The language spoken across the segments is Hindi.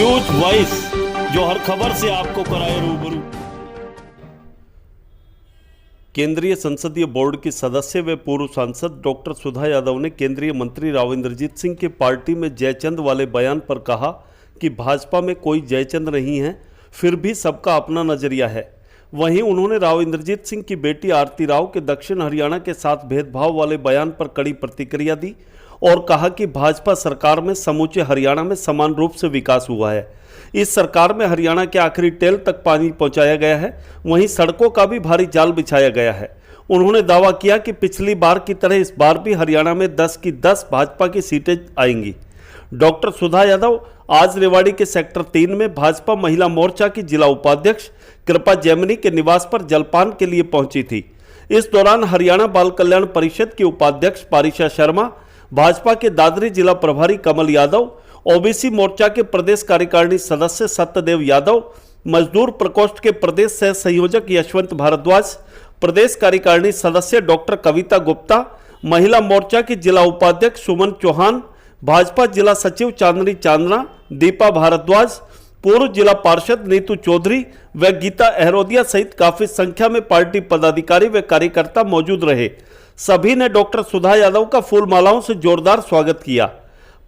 न्यूज वॉइस, जो हर खबर से आपको कराए रूबरू। केंद्रीय संसदीय बोर्ड की सदस्य व पूर्व सांसद डॉक्टर सुधा यादव ने केंद्रीय मंत्री राव इंद्रजीत सिंह के पार्टी में जयचंद वाले बयान पर कहा कि भाजपा में कोई जयचंद नहीं है, फिर भी सबका अपना नजरिया है। वहीं उन्होंने राव इंद्रजीत सिंह की बेटी आरती राव के दक्षिण हरियाणा के साथ भेदभाव वाले बयान पर कड़ी प्रतिक्रिया दी और कहा कि भाजपा सरकार में समूचे हरियाणा में समान रूप से विकास हुआ है। इस सरकार में हरियाणा के आखिरी टेल तक पानी पहुंचाया गया है, वहीं सड़कों का भी भारी जाल बिछाया गया है। उन्होंने दावा किया कि पिछली बार की तरह इस बार भी हरियाणा में 10 की 10 भाजपा की सीटें आएंगी। डॉक्टर सुधा यादव आज रेवाड़ी के सेक्टर 3 में भाजपा महिला मोर्चा की जिला उपाध्यक्ष कृपा जैमिनी के निवास पर जलपान के लिए पहुंची थी। इस दौरान हरियाणा बाल कल्याण परिषद की उपाध्यक्ष पारिशा शर्मा, भाजपा के दादरी जिला प्रभारी कमल यादव, ओबीसी मोर्चा के प्रदेश कार्यकारिणी सदस्य सत्यदेव यादव, मजदूर प्रकोष्ठ के प्रदेश सह संयोजक यशवंत भारद्वाज, प्रदेश कार्यकारिणी सदस्य डॉक्टर कविता गुप्ता, महिला मोर्चा की जिला उपाध्यक्ष सुमन चौहान, भाजपा जिला सचिव चांदनी चांदना, दीपा भारद्वाज, पूर्व जिला पार्षद नीतू चौधरी व गीता अहरोदिया सहित काफी संख्या में पार्टी पदाधिकारी व कार्यकर्ता मौजूद रहे। सभी ने डॉक्टर सुधा यादव का फूल मालाओं से जोरदार स्वागत किया।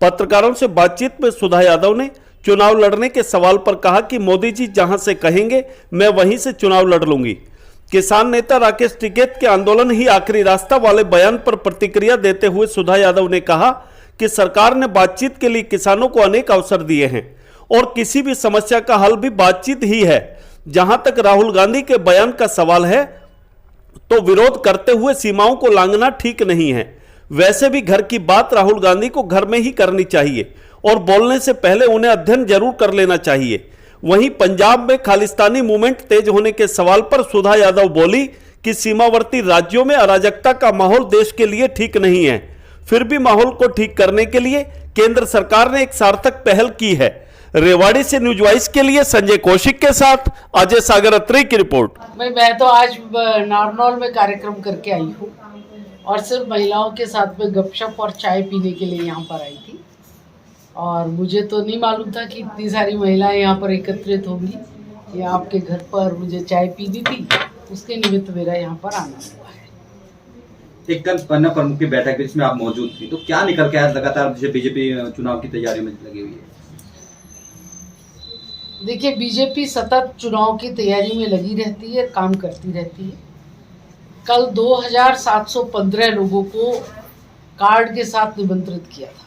पत्रकारों से बातचीत में सुधा यादव ने चुनाव लड़ने के सवाल पर कहा कि मोदी जी जहां से कहेंगे मैं वहीं से चुनाव लड़ लूंगी। किसान नेता राकेश टिकैत के आंदोलन ही आखिरी रास्ता वाले बयान पर प्रतिक्रिया देते हुए सुधा यादव ने कहा कि सरकार ने बातचीत के लिए किसानों को अनेक अवसर दिए हैं और किसी भी समस्या का हल भी बातचीत ही है। जहां तक राहुल गांधी के बयान का सवाल है तो विरोध करते हुए सीमाओं को लांघना ठीक नहीं है। वैसे भी घर की बात राहुल गांधी को घर में ही करनी चाहिए और बोलने से पहले उन्हें अध्ययन जरूर कर लेना चाहिए। वहीं पंजाब में खालिस्तानी मूवमेंट तेज होने के सवाल पर सुधा यादव बोली कि सीमावर्ती राज्यों में अराजकता का माहौल देश के लिए ठीक नहीं है, फिर भी माहौल को ठीक करने के लिए केंद्र सरकार ने एक सार्थक पहल की है। रेवाड़ी से न्यूज वॉइस के लिए संजय कौशिक के साथ अजय सागर अत्री की रिपोर्ट। मैं तो आज नारनौल में कार्यक्रम करके आई हूँ और सिर्फ महिलाओं के साथ में गपशप और चाय पीने के लिए यहाँ पर आई थी और मुझे तो नहीं मालूम था कि इतनी सारी महिलाएं यहाँ पर एकत्रित होंगी। ये आपके घर पर मुझे चाय पीनी थी, उसके निमित्त मेरा यहाँ पर आना हुआ है। एक कल पन्ना प्रमुख की बैठक जिसमें आप मौजूद थी, तो क्या निकल के आया? लगातार बीजेपी चुनाव की तैयारी में लगी हुई है। देखिए, बीजेपी सतत चुनाव की तैयारी में लगी रहती है, काम करती रहती है। कल 2715 लोगों को कार्ड के साथ निमंत्रित किया था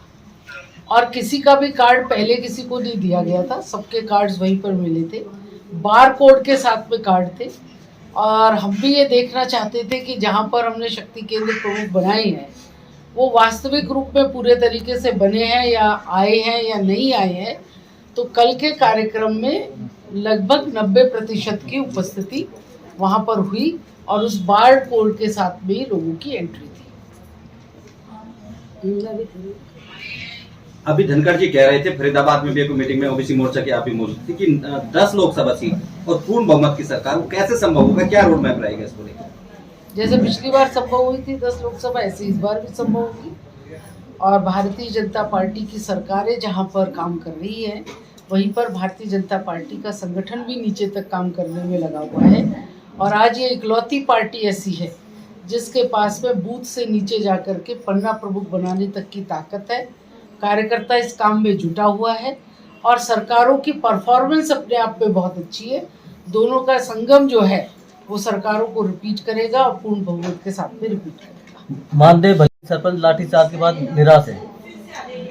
और किसी का भी कार्ड पहले किसी को नहीं दिया गया था, सबके कार्ड्स वहीं पर मिले थे, बार कोड के साथ में कार्ड थे। और हम भी ये देखना चाहते थे कि जहाँ पर हमने शक्ति केंद्र प्रमुख बनाए हैं वो वास्तविक रूप में पूरे तरीके से बने हैं या आए हैं या नहीं आए हैं। तो कल के कार्यक्रम में लगभग 90% की उपस्थिति वहाँ पर हुई और उस बार कोड के साथ में लोगों की एंट्री थी। अभी धनखड़ जी कह रहे थे फरीदाबाद में भी एक मीटिंग में ओबीसी मोर्चा की आप भी मौजूद थी कि 10 लोकसभा सीट और पूर्ण बहुमत की सरकार, वो कैसे संभव होगा? क्या रोड मैप रहेगा इसको लेकर? जैसे पिछली बार संभव हुई थी 10 लोकसभा, ऐसे इस बार भी संभव होगी। और भारतीय जनता पार्टी की सरकारें जहाँ पर काम कर रही है वहीं पर भारतीय जनता पार्टी का संगठन भी नीचे तक काम करने में लगा हुआ है। और आज ये इकलौती पार्टी ऐसी है जिसके पास में बूथ से नीचे जाकर के पन्ना प्रमुख बनाने तक की ताकत है। कार्यकर्ता इस काम में जुटा हुआ है और सरकारों की परफॉर्मेंस अपने आप में बहुत अच्छी है। दोनों का संगम जो है वो सरकारों को रिपीट करेगा और पूर्ण बहुमत के साथ में रिपीट करेगा। मानदेय सरपंच लाठीचार्ज के बाद निराश है।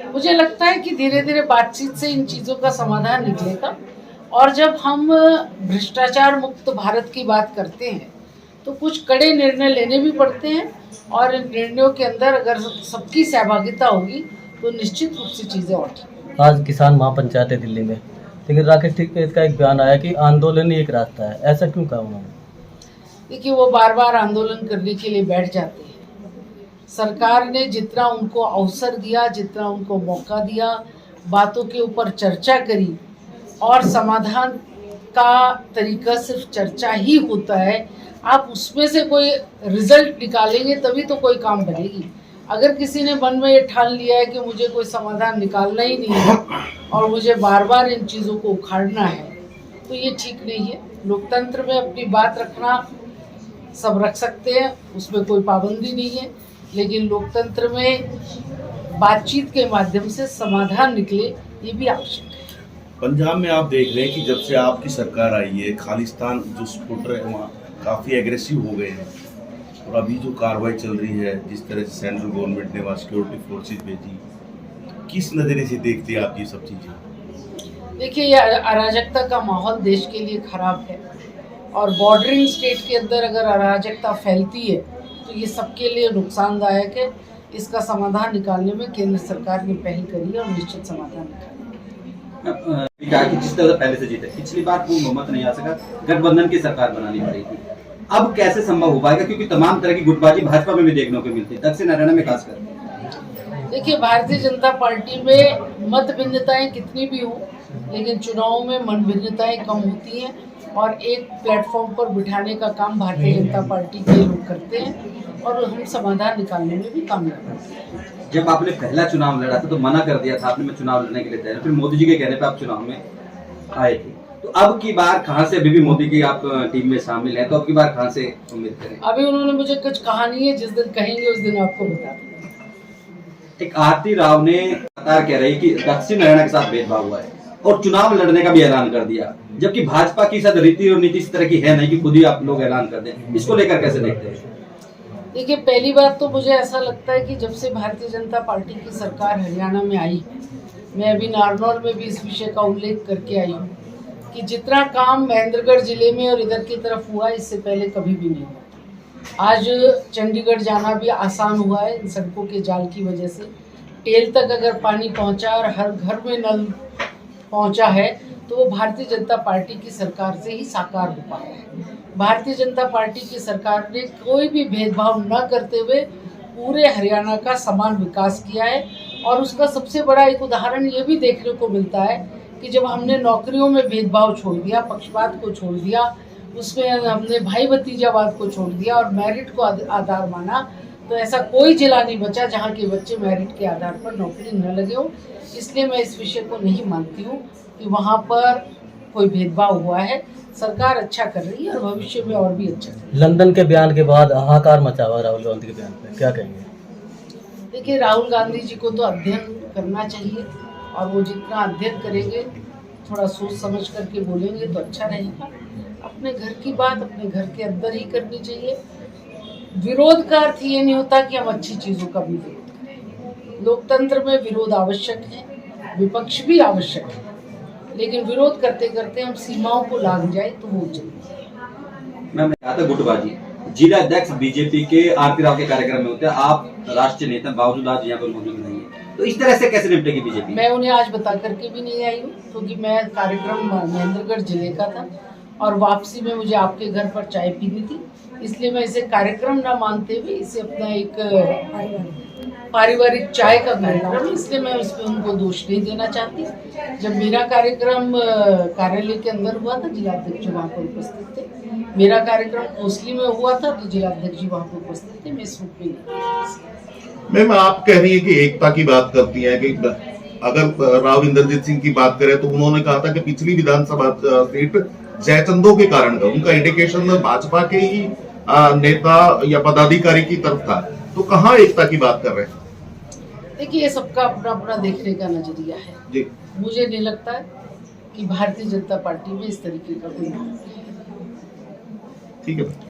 मुझे लगता है कि धीरे धीरे बातचीत से इन चीज़ों का समाधान निकलेगा और जब हम भ्रष्टाचार मुक्त भारत की बात करते हैं तो कुछ कड़े निर्णय लेने भी पड़ते हैं और इन निर्णयों के अंदर अगर सबकी सहभागिता होगी तो निश्चित रूप से चीज़ें और ठीक। आज किसान महापंचायत है दिल्ली में, लेकिन राकेश टिकैत का एक बयान आया कि आंदोलन ही एक रास्ता है, ऐसा क्यों कहा उन्होंने? देखिए, वो बार बार आंदोलन करने के लिए बैठ जाते हैं। सरकार ने जितना उनको अवसर दिया, जितना उनको मौका दिया, बातों के ऊपर चर्चा करी और समाधान का तरीका सिर्फ चर्चा ही होता है। आप उसमें से कोई रिजल्ट निकालेंगे तभी तो कोई काम बनेगी। अगर किसी ने मन में ये ठान लिया है कि मुझे कोई समाधान निकालना ही नहीं है और मुझे बार बार इन चीज़ों को उखाड़ना है, तो ये ठीक नहीं है। लोकतंत्र में अपनी बात रखना सब रख सकते हैं, उसमें कोई पाबंदी नहीं है, लेकिन लोकतंत्र में बातचीत के माध्यम से समाधान निकले, ये भी आवश्यक है। पंजाब में आप देख रहे हैं कि जब से आपकी सरकार आई है, खालिस्तान जो सपोर्टर है वहाँ काफ़ी एग्रेसिव हो गए हैं, और अभी जो कार्रवाई चल रही है, जिस तरह से सेंट्रल गवर्नमेंट ने वहाँ सिक्योरिटी फोर्सेज भेजी, किस नज़रिए से देखते हैं आप ये सब चीज़ें? देखिए, ये अराजकता का माहौल देश के लिए खराब है, और बॉर्डरिंग स्टेट के अंदर अगर अराजकता फैलती है तो ये सबके लिए नुकसानदायक है। इसका समाधान निकालने में केंद्र सरकार ने पहल करी है और निश्चित समाधान निकालेगी। कहा कि जिस तरह पहले से जीते, पिछली बार पूर्ण बहुमत नहीं आ सका, गठबंधन की सरकार बनानी पड़ी थी। अब कैसे संभव हो पाएगा, क्योंकि तमाम तरह की गुटबाजी भाजपा में भी देखने को मिलती है, दक्षिण हरियाणा में खासकर। देखिए, भारतीय जनता पार्टी में मत भिन्नताएं कितनी भी हो, लेकिन चुनावों में मन भिन्नताएं कम होती हैं, और एक प्लेटफॉर्म पर बिठाने का काम भारतीय जनता पार्टी के लोग करते हैं, और हम समाधान निकालने में भी कामयाब होते हैं। जब आपने पहला चुनाव लड़ा था तो मना कर दिया था आपने, मैं चुनाव लड़ने के लिए तैयार, फिर मोदी जी के कहने पे आप चुनाव में आए थे, तो अब की बार कहां से, अभी भी मोदी की आप टीम में शामिल हैं, तो अब की बार कहां से उम्मीद करें? अभी उन्होंने मुझे कुछ कहा नहीं है, जिस दिन कहेंगे उस दिन आपको बता दूंगा। एक आरती राव ने लगातार कह रही कि दक्षिण हरियाणा के साथ भेदभाव हुआ है, और चुनाव लड़ने का भी ऐलान कर दिया, जबकि भाजपा की शायद रीति और नीति इस तरह की है नहीं कि खुद ही आप लोग ऐलान कर दें। इसको लेकर कैसे देखते हैं? देखिए, पहली बात तो मुझे ऐसा लगता है कि जब से भारतीय जनता पार्टी की सरकार हरियाणा में आई, मैं अभी नारनौल में भी इस विषय का उल्लेख करके आई हूँ कि जितना काम महेंद्रगढ़ जिले में और इधर की तरफ हुआ, इससे पहले कभी भी नहीं हुआ। आज चंडीगढ़ जाना भी आसान हुआ है इन सड़कों के जाल की वजह से। टेल तक अगर पानी पहुँचा और हर घर में नल पहुँचा है, तो वो भारतीय जनता पार्टी की सरकार से ही साकार हो पाया है। भारतीय जनता पार्टी की सरकार ने कोई भी भेदभाव न करते हुए पूरे हरियाणा का समान विकास किया है, और उसका सबसे बड़ा एक उदाहरण ये भी देखने को मिलता है कि जब हमने नौकरियों में भेदभाव छोड़ दिया, पक्षपात को छोड़ दिया, उसमें हमने भाई भतीजावाद को छोड़ दिया और मेरिट को आधार माना, तो ऐसा कोई जिला नहीं बचा जहाँ के बच्चे मेरिट के आधार पर नौकरी न लगे हो। इसलिए मैं इस विषय को नहीं मानती हूँ कि वहाँ पर कोई भेदभाव हुआ है। सरकार अच्छा कर रही है और भविष्य में और भी अच्छा करेगी। लंदन के बयान के बाद हाहाकार मचा हुआ राहुल गांधी के बयान पे, क्या कहेंगे? देखिए, राहुल गांधी जी को तो अध्ययन करना चाहिए, और वो जितना अध्ययन करेंगे, थोड़ा सोच समझ करके बोलेंगे तो अच्छा रहेगा। अपने घर की बात अपने घर के अंदर ही करनी चाहिए। विरोध का अर्थ ये नहीं होता कि हम अच्छी चीज़ों का भी विरोध करें। लोकतंत्र में विरोध आवश्यक है, विपक्ष भी आवश्यक है, लेकिन विरोध करते करते हम सीमाओं को लांघ जाए तो वो चलेगा। मैं कहा था गुटबाजी, जिला अध्यक्ष बीजेपी के आरती राव के कार्यक्रम में होते हैं, आप राष्ट्रीय नेता, बावजूद आज यहाँ पर मौजूद नहीं है, तो इस तरह से कैसे निपटेगी बीजेपी? मैं उन्हें आज बता करके भी नहीं आई हूँ, क्योंकि मैं कार्यक्रम महेंद्रगढ़ जिले का था और वापसी में मुझे आपके घर पर चाय पीनी थी, इसलिए मैं इसे कार्यक्रम ना मानते हुए इसे अपना एक पारिवारिक चाय का कार्यक्रम, इसलिए मैं उसमें उनको दोष नहीं देना चाहती। जब मेरा कार्यक्रम कार्यालय के अंदर हुआ था, जिलाध्यक्ष जी वहाँ पर उपस्थित थे। मेरा कार्यक्रम कोसली में हुआ था तो जिलाध्यक्ष जी वहाँ पर उपस्थित थे। मैं इस रूप में नहीं। मैम, आप कह रही है कि एकता की बात करती हैं कि अगर राव इंद्रजीत सिंह की बात करें तो उन्होंने कहा था कि पिछली विधानसभा सीट जयचंदों के कारण का, उनका इंडिकेशन भाजपा के ही नेता या पदाधिकारी की तरफ था, तो कहाँ एकता की बात कर रहे हैं? देखिए, ये सबका अपना अपना देखने का नजरिया है जी, मुझे नहीं लगता कि भारतीय जनता पार्टी में इस तरीके का कोई मामला है। ठीक है।